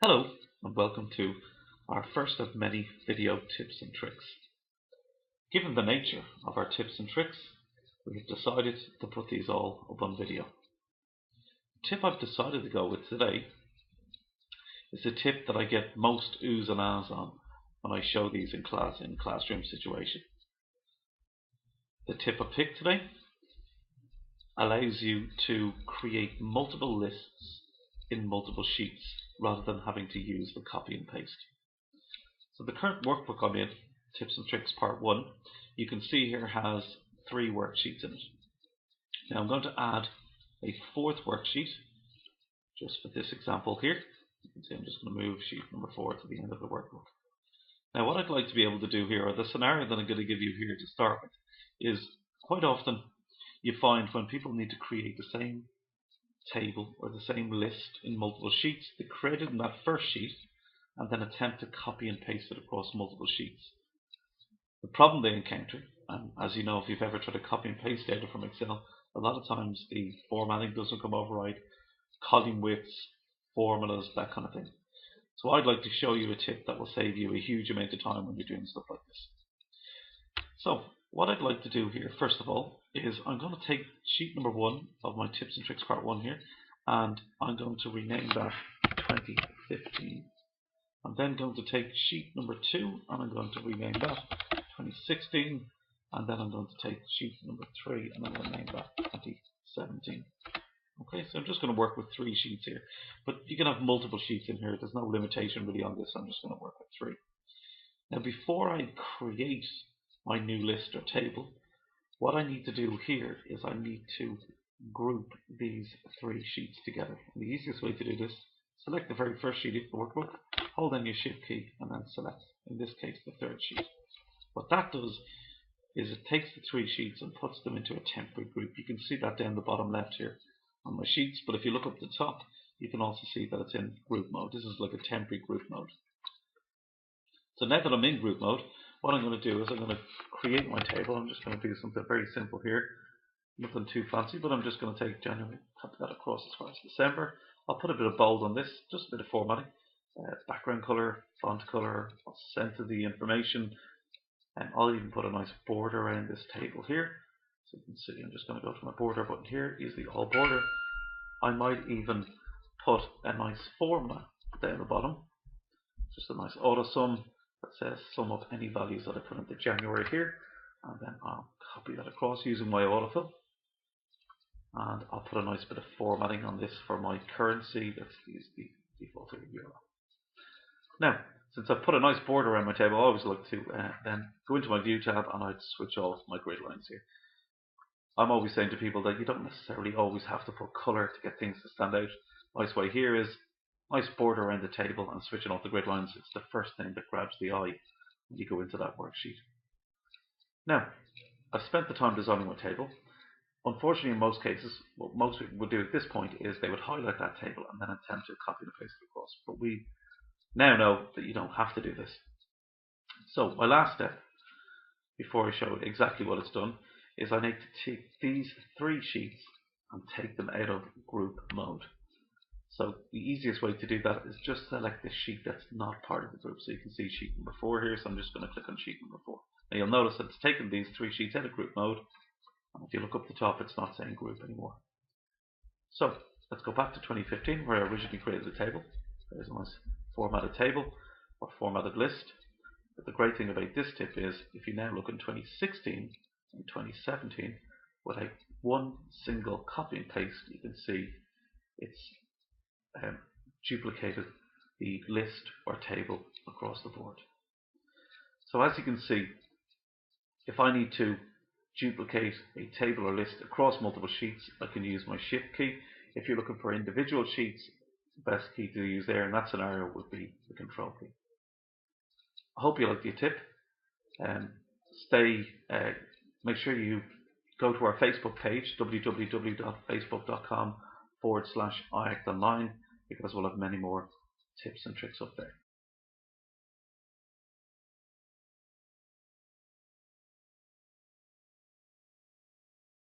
Hello and welcome to our first of many video tips and tricks. Given the nature of our tips and tricks, we have decided to put these all up on video. The tip I've decided to go with today is the tip that I get most oohs and ahs on when I show these in class in classroom situation. The tip I picked today allows you to create multiple lists in multiple sheets rather than having to use the copy and paste. So the current workbook I'm in, Tips and Tricks Part 1, you can see here has 3 worksheets in it. Now I'm going to add a 4th worksheet just for this example here. You can see I'm just going to move sheet number 4 to the end of the workbook. Now what I'd like to be able to do here, or the scenario that I'm going to give you here to start with, is quite often you find when people need to create the same table or the same list in multiple sheets, they create it in that first sheet and then attempt to copy and paste it across multiple sheets. The problem they encounter, and as you know, if you've ever tried to copy and paste data from Excel, a lot of times the formatting doesn't come over right, column widths, formulas, that kind of thing. So I'd like to show you a tip that will save you a huge amount of time when you're doing stuff like this. So what I'd like to do here, first of all, is I'm going to take sheet number 1 of my Tips and Tricks Part 1 here, and I'm going to rename that 2015. I'm then going to take sheet number 2 and I'm going to rename that 2016, and then I'm going to take sheet number 3 and I'm going to name that 2017. Okay, so I'm just going to work with 3 sheets here, but you can have multiple sheets in here. There's no limitation really on this. I'm just going to work with 3. Now before I create my new list or table, what I need to do here is I need to group these 3 sheets together. And the easiest way to do this, select the very first sheet of the workbook, hold down your shift key and then select, in this case, the 3rd sheet. What that does is it takes the 3 sheets and puts them into a temporary group. You can see that down the bottom left here on my sheets, but if you look up the top, you can also see that it's in group mode. This is like a temporary group mode. So now that I'm in group mode, what I'm going to do is I'm going to create my table. I'm just going to do something very simple here. Nothing too fancy, but I'm just going to take January, copy that across as far as December. I'll put a bit of bold on this, just a bit of formatting. Background color, font color, I'll center the information, and I'll even put a nice border around this table here. So you can see I'm just going to go to my border button here, use the all border. I might even put a nice formula down the bottom, just a nice auto sum that says sum of any values that I put into January here, and then I'll copy that across using my autofill, and I'll put a nice bit of formatting on this for my currency. Let's use the default euro. Now, since I've put a nice border around my table, I always like to then go into my view tab and I'd switch off my grid lines here. I'm always saying to people that you don't necessarily always have to put color to get things to stand out. Nice way here is nice border around the table and switching off the grid lines. It's the first thing that grabs the eye when you go into that worksheet. Now, I've spent the time designing my table. Unfortunately, in most cases, what most people would do at this point is they would highlight that table and then attempt to copy and paste it across. But we now know that you don't have to do this. So my last step, before I show exactly what it's done, is I need to take these 3 sheets and take them out of group mode. So the easiest way to do that is just select the sheet that's not part of the group. So you can see sheet number 4 here, so I'm just going to click on sheet number 4. Now you'll notice that it's taken these 3 sheets out of group mode, and if you look up the top, it's not saying group anymore. So let's go back to 2015 where I originally created the table. There's a nice formatted table or formatted list. But the great thing about this tip is if you now look in 2016 and 2017 without one single copy and paste, you can see it's duplicated the list or table across the board. So as you can see, if I need to duplicate a table or list across multiple sheets, I can use my shift key. If you're looking for individual sheets, the best key to use there in that scenario would be the control key. I hope you liked the tip. Make sure you go to our Facebook page, www.facebook.com/iactonline, because we'll have many more tips and tricks up there.